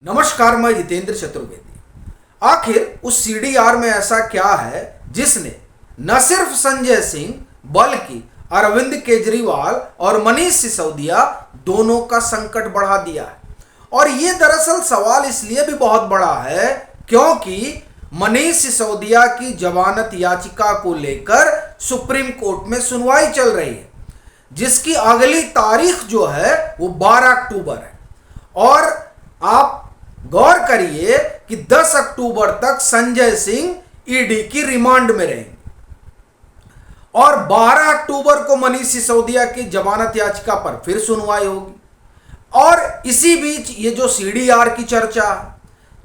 नमस्कार, मैं जितेंद्र चतुर्वेदी। आखिर उस सीडीआर में ऐसा क्या है जिसने न सिर्फ संजय सिंह बल्कि अरविंद केजरीवाल और मनीष सिसोदिया दोनों का संकट बढ़ा दिया है। और ये दरअसल सवाल इसलिए भी बहुत बड़ा है क्योंकि मनीष सिसोदिया की जमानत याचिका को लेकर सुप्रीम कोर्ट में सुनवाई चल रही है, जिसकी अगली तारीख जो है वो 12 अक्टूबर है। और आप गौर करिए कि 10 अक्टूबर तक संजय सिंह ईडी की रिमांड में रहेंगे और 12 अक्टूबर को मनीष सिसोदिया की जमानत याचिका पर फिर सुनवाई होगी। और इसी बीच ये जो सीडीआर की चर्चा है,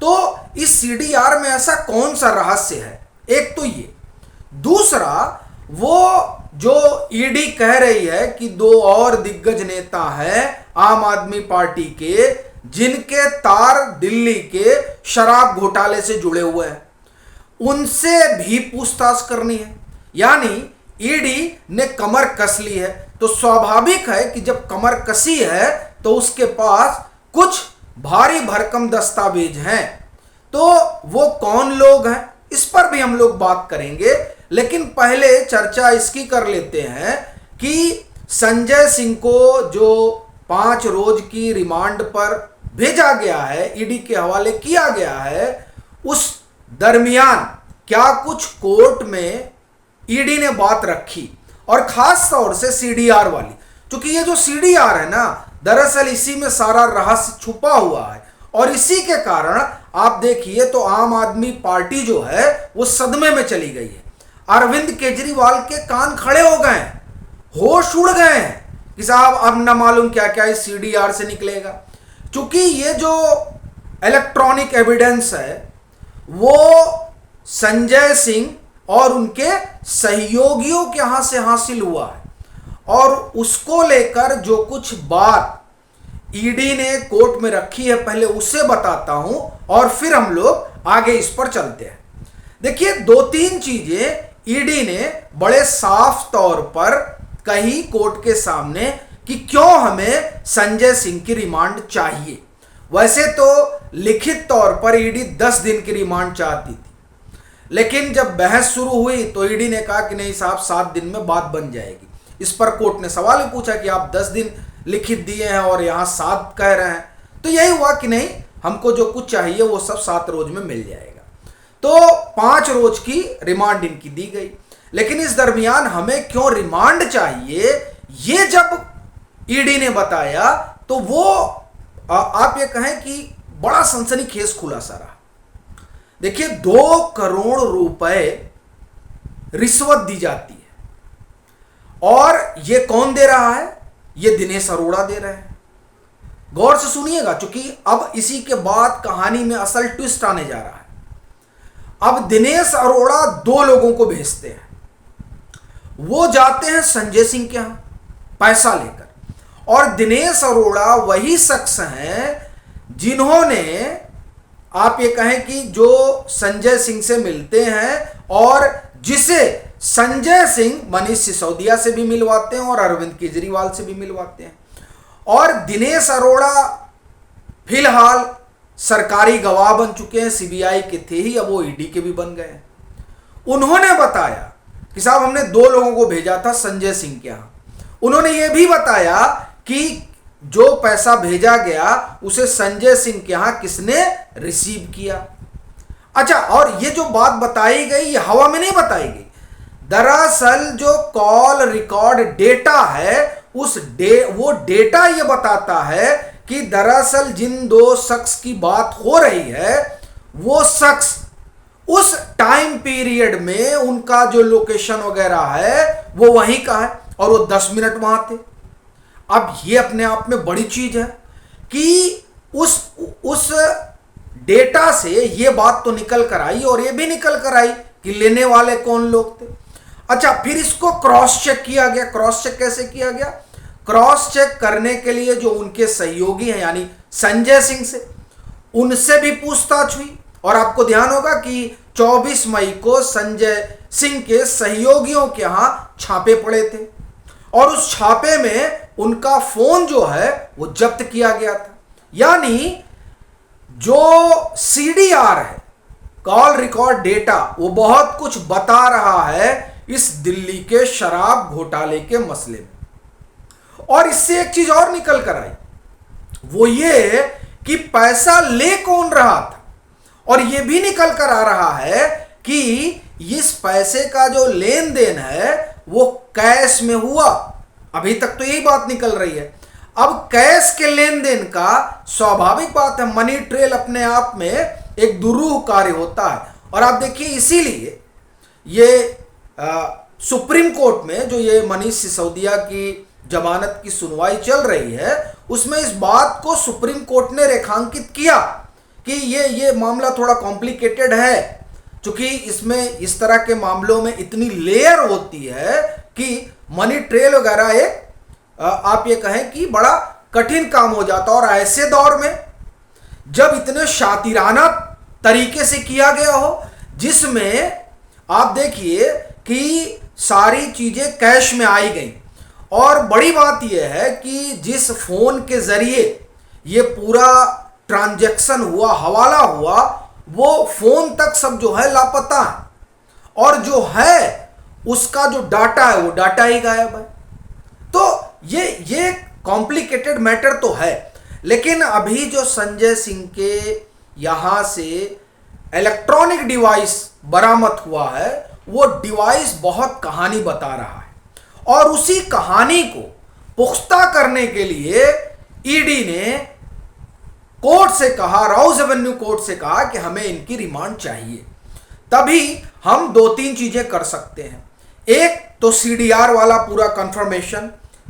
तो इस सीडीआर में ऐसा कौन सा रहस्य है? एक तो ये, दूसरा वो जो ईडी कह रही है कि दो और दिग्गज नेता हैं आम आदमी पार्टी के जिनके तार दिल्ली के शराब घोटाले से जुड़े हुए हैं, उनसे भी पूछताछ करनी है। यानी ईडी ने कमर कस ली है, तो स्वाभाविक है कि जब कमर कसी है तो उसके पास कुछ भारी भरकम दस्तावेज हैं। तो वो कौन लोग हैं, इस पर भी हम लोग बात करेंगे। लेकिन पहले चर्चा इसकी कर लेते हैं कि संजय सिंह को जो 5 रोज की रिमांड पर भेजा गया है, ईडी के हवाले किया गया है, उस दरमियान क्या कुछ कोर्ट में ईडी ने बात रखी, और खास तौर से सीडीआर वाली। क्योंकि ये जो सीडीआर है ना, दरअसल इसी में सारा रहस्य छुपा हुआ है। और इसी के कारण आप देखिए तो आम आदमी पार्टी जो है वो सदमे में चली गई है। अरविंद केजरीवाल के कान खड़े हो गए हैं, होश उड़ गए हैं कि साहब अब न मालूम क्या क्या इस सीडीआर से निकलेगा। चूंकि ये जो इलेक्ट्रॉनिक एविडेंस है वो संजय सिंह और उनके सहयोगियों के यहां से हासिल हुआ है, और उसको लेकर जो कुछ बात ईडी ने कोर्ट में रखी है पहले उसे बताता हूं और फिर हम लोग आगे इस पर चलते हैं। देखिए, 2-3 चीजें ईडी ने बड़े साफ तौर पर कही कोर्ट के सामने कि क्यों हमें संजय सिंह की रिमांड चाहिए। वैसे तो लिखित तौर पर ईडी 10 दिन की रिमांड चाहती थी, लेकिन जब बहस शुरू हुई तो ईडी ने कहा कि नहीं साहब, 7 दिन में बात बन जाएगी। इस पर कोर्ट ने सवाल भी पूछा कि आप 10 दिन लिखित दिए हैं और यहां 7 कह रहे हैं। तो यही हुआ कि नहीं, हमको जो कुछ चाहिए वो सब 7 रोज में मिल जाएगा। तो 5 रोज की रिमांड इनकी दी गई। लेकिन इस दरमियान हमें क्यों रिमांड चाहिए, ये जब ईडी ने बताया तो वो आप ये कहें कि बड़ा सनसनीखेज खुलासा रहा। देखिए, 2 करोड़ रुपए रिश्वत दी जाती है, और ये कौन दे रहा है? ये दिनेश अरोड़ा दे रहे हैं। गौर से सुनिएगा, क्योंकि अब इसी के बाद कहानी में असल ट्विस्ट आने जा रहा है। अब दिनेश अरोड़ा 2 लोगों को भेजते हैं, वो जाते हैं संजय सिंह के यहां पैसा लेकर। और दिनेश अरोड़ा वही शख्स हैं जिन्होंने आप ये कहें कि जो संजय सिंह से मिलते हैं और जिसे संजय सिंह मनीष सिसोदिया से भी मिलवाते हैं और अरविंद केजरीवाल से भी मिलवाते हैं। और दिनेश अरोड़ा फिलहाल सरकारी गवाह बन चुके हैं, सीबीआई के थे ही, अब वो ईडी के भी बन गए हैं। उन्होंने बताया कि साहब हमने 2 लोगों को भेजा था संजय सिंह के यहां। उन्होंने ये भी बताया कि जो पैसा भेजा गया उसे संजय सिंह के यहां किसने रिसीव किया। अच्छा, और ये जो बात बताई गई ये हवा में नहीं बताई गई। दरअसल जो कॉल रिकॉर्ड डेटा है वो डेटा ये बताता है कि दरअसल जिन 2 शख्स की बात हो रही है वो शख्स उस टाइम पीरियड में उनका जो लोकेशन वगैरह है वो वहीं का है, और वो 10 मिनट वहां थे। अब ये अपने आप में बड़ी चीज है कि उस डेटा से ये बात तो निकल कर आई, और ये भी निकल कर आई कि लेने वाले कौन लोग थे। अच्छा, फिर इसको क्रॉस चेक किया गया। क्रॉस चेक कैसे किया गया? क्रॉस चेक करने के लिए जो उनके सहयोगी हैं यानी संजय सिंह से, उनसे भी पूछताछ हुई। और आपको ध्यान होगा कि 24 मई को संजय सिंह के सहयोगियों के यहां छापे पड़े थे, और उस छापे में उनका फोन जो है वो जब्त किया गया था। यानी जो सीडीआर है, कॉल रिकॉर्ड डेटा, वो बहुत कुछ बता रहा है इस दिल्ली के शराब घोटाले के मसले में। और इससे एक चीज और निकल कर आई, वो ये कि पैसा ले कौन रहा था, और ये भी निकल कर आ रहा है कि इस पैसे का जो लेन देन है वो कैश में हुआ। अभी तक तो यही बात निकल रही है। अब कैश के लेन देन का स्वाभाविक बात है, मनी ट्रेल अपने आप में एक दुरूह कार्य होता है। और आप देखिए, इसीलिए ये सुप्रीम कोर्ट में जो ये मनीष सिसोदिया की जमानत की सुनवाई चल रही है, उसमें इस बात को सुप्रीम कोर्ट ने रेखांकित किया कि ये मामला थोड़ा कॉम्प्लिकेटेड है, क्योंकि इसमें इस तरह के मामलों में इतनी लेयर होती है कि मनी ट्रेल वगैरह एक आप ये कहें कि बड़ा कठिन काम हो जाता। और ऐसे दौर में जब इतने शातिराना तरीके से किया गया हो, जिसमें आप देखिए कि सारी चीजें कैश में आई गई, और बड़ी बात यह है कि जिस फोन के जरिए ये पूरा ट्रांजैक्शन हुआ, हवाला हुआ, वो फोन तक सब जो है लापता है, और जो है उसका जो डाटा है वो डाटा ही गायब है। तो ये कॉम्प्लिकेटेड मैटर तो है। लेकिन अभी जो संजय सिंह के यहां से इलेक्ट्रॉनिक डिवाइस बरामद हुआ है, वो डिवाइस बहुत कहानी बता रहा है, और उसी कहानी को पुख्ता करने के लिए ईडी ने कोर्ट से कहा, राउज एवेन्यू कोर्ट से कहा कि हमें इनकी रिमांड चाहिए। तभी हम दो तीन चीजें कर सकते हैं। एक तो सीडीआर वाला पूरा कंफर्मेशन,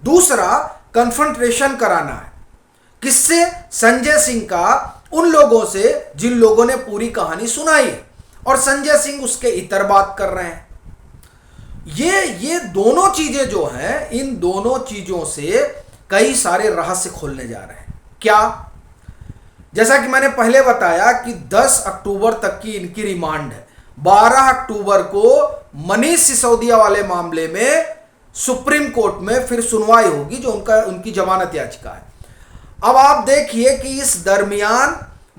दूसरा कन्फ्रंटेशन कराना है। किससे? संजय सिंह का उन लोगों से जिन लोगों ने पूरी कहानी सुनाई, और संजय सिंह उसके इतर बात कर रहे हैं। ये दोनों चीजें जो हैं, इन दोनों चीजों से कई सारे रहस्य खोलने जा रहे हैं। क्या? जैसा कि मैंने पहले बताया कि 10 अक्टूबर तक की इनकी रिमांड है। 12 अक्टूबर को मनीष सिसोदिया वाले मामले में सुप्रीम कोर्ट में फिर सुनवाई होगी, जो उनकी जमानत याचिका है। अब आप देखिए कि इस दरमियान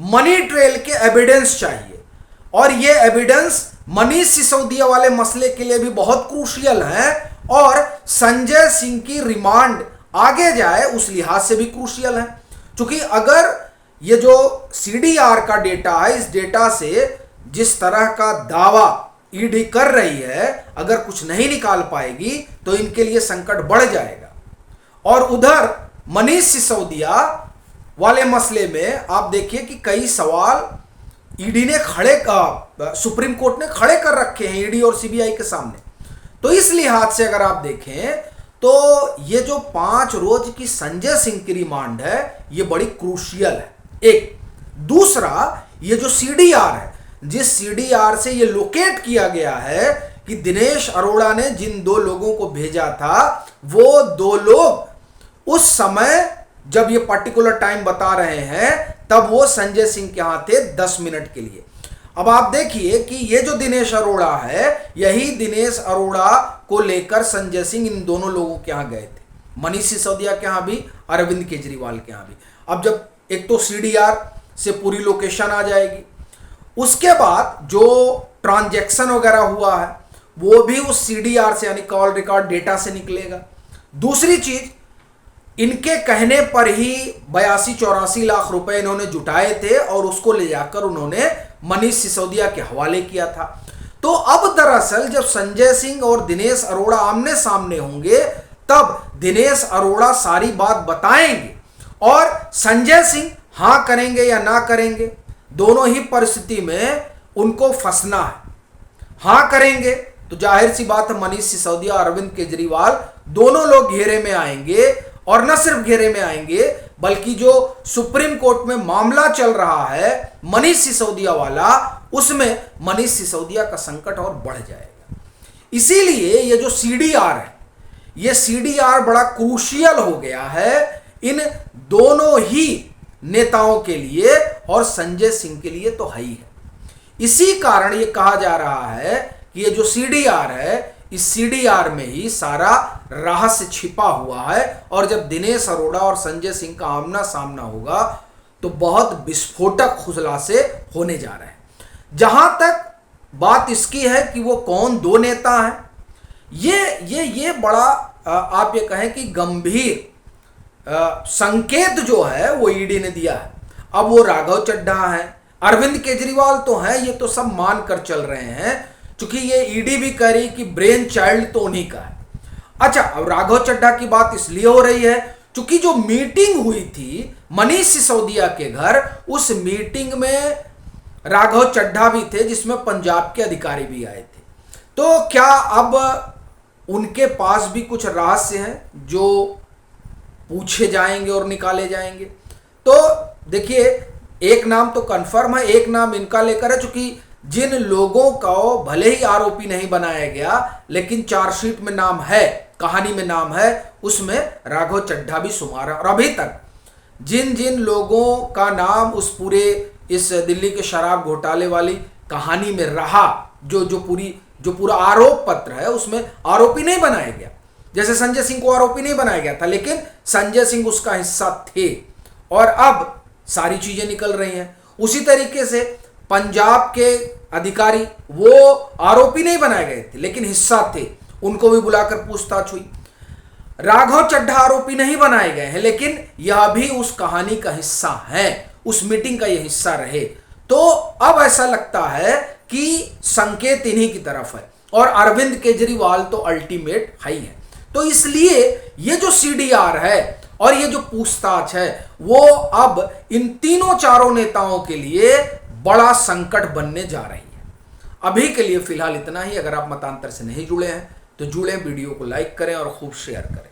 मनी ट्रेल के एविडेंस चाहिए, और ये एविडेंस मनीष सिसोदिया वाले मसले के लिए भी बहुत क्रूशियल है, और संजय सिंह की रिमांड आगे जाए उस लिहाज से भी क्रूशियल है। क्योंकि अगर ये जो सीडीआर का डेटा है, इस डेटा से जिस तरह का दावा ईडी कर रही है, अगर कुछ नहीं निकाल पाएगी तो इनके लिए संकट बढ़ जाएगा। और उधर मनीष सिसोदिया वाले मसले में आप देखिए कि कई सवाल ईडी ने सुप्रीम कोर्ट ने खड़े कर रखे हैं ईडी और सीबीआई के सामने। तो इस लिहाज से अगर आप देखें तो ये जो 5 रोज की संजय सिंह की रिमांड है, ये बड़ी क्रूशियल है। एक दूसरा, ये जो सीडीआर है, जिस सीडीआर से ये लोकेट किया गया है कि दिनेश अरोड़ा ने जिन 2 लोगों को भेजा था, वो 2 लोग उस समय जब ये पर्टिकुलर टाइम बता रहे हैं, तब वो संजय सिंह के यहां थे 10 मिनट के लिए। अब आप देखिए कि ये जो दिनेश अरोड़ा है, यही दिनेश अरोड़ा को लेकर संजय सिंह इन दोनों लोगों के यहां गए थे, मनीष सिसोदिया के यहां भी, अरविंद केजरीवाल के यहां भी। अब जब एक तो सीडीआर से पूरी लोकेशन आ जाएगी, उसके बाद जो ट्रांजैक्शन वगैरह हुआ है वो भी उस सीडीआर से यानी कॉल रिकॉर्ड डेटा से निकलेगा। दूसरी चीज, इनके कहने पर ही 82-84 लाख रुपए इन्होंने जुटाए थे, और उसको ले जाकर उन्होंने मनीष सिसोदिया के हवाले किया था। तो अब दरअसल जब संजय सिंह और दिनेश अरोड़ा आमने सामने होंगे, तब दिनेश अरोड़ा सारी बात बताएंगे, और संजय सिंह हां करेंगे या ना करेंगे, दोनों ही परिस्थिति में उनको फंसना है। हां करेंगे तो जाहिर सी बात है मनीष सिसोदिया और अरविंद केजरीवाल दोनों लोग घेरे में आएंगे, और न सिर्फ घेरे में आएंगे बल्कि जो सुप्रीम कोर्ट में मामला चल रहा है मनीष सिसोदिया वाला, उसमें मनीष सिसोदिया का संकट और बढ़ जाएगा। इसीलिए ये जो सीडीआर है, ये सीडीआर बड़ा क्रूशियल हो गया है इन दोनों ही नेताओं के लिए, और संजय सिंह के लिए तो है ही है। इसी कारण ये कहा जा रहा है कि ये जो सीडीआर है, इस सीडीआर में ही सारा रहस्य छिपा हुआ है, और जब दिनेश अरोड़ा और संजय सिंह का आमना सामना होगा तो बहुत विस्फोटक खुलासे होने जा रहे हैं। जहां तक बात इसकी है कि वो कौन दो नेता हैं, ये बड़ा आप ये कहें कि गंभीर संकेत जो है वो ईडी ने दिया है। अब वो राघव चड्ढा है, अरविंद केजरीवाल तो हैं, ये तो सब मान कर चल रहे हैं, क्योंकि ये ईडी भी कह रही कि ब्रेन चाइल्ड तो उन्हीं का है। अच्छा, अब राघव चड्ढा की बात इसलिए हो रही है क्योंकि जो मीटिंग हुई थी मनीष सिसोदिया के घर, उस मीटिंग में राघव चड्ढा भी थे, जिसमें पंजाब के अधिकारी भी आए थे। तो क्या अब उनके पास भी कुछ रहस्य हैं जो पूछे जाएंगे और निकाले जाएंगे? तो देखिए, एक नाम तो कंफर्म है, एक नाम इनका लेकर है, चूंकि जिन लोगों का भले ही आरोपी नहीं बनाया गया लेकिन चार्जशीट में नाम है, कहानी में नाम है, उसमें राघव चड्ढा भी शुमार है। और अभी तक जिन जिन लोगों का नाम उस पूरे इस दिल्ली के शराब घोटाले वाली कहानी में रहा, जो पूरा आरोप पत्र है, उसमें आरोपी नहीं बनाया गया। जैसे संजय सिंह को आरोपी नहीं बनाया गया था, लेकिन संजय सिंह उसका हिस्सा थे, और अब सारी चीजें निकल रही हैं। उसी तरीके से पंजाब के अधिकारी वो आरोपी नहीं बनाए गए थे लेकिन हिस्सा थे, उनको भी बुलाकर पूछताछ हुई। राघव चड्ढा आरोपी नहीं बनाए गए हैं लेकिन यह भी उस कहानी का हिस्सा है, उस मीटिंग का यह हिस्सा रहे। तो अब ऐसा लगता है कि संकेत इन्हीं की तरफ है, और अरविंद केजरीवाल तो अल्टीमेट है ही है। तो इसलिए ये जो सीडीआर है और ये जो पूछताछ है, वो अब इन तीनों चारों नेताओं के लिए बड़ा संकट बनने जा रही है। अभी के लिए फिलहाल इतना ही। अगर आप मतांतर से नहीं जुड़े हैं तो जुड़े, वीडियो को लाइक करें और खूब शेयर करें।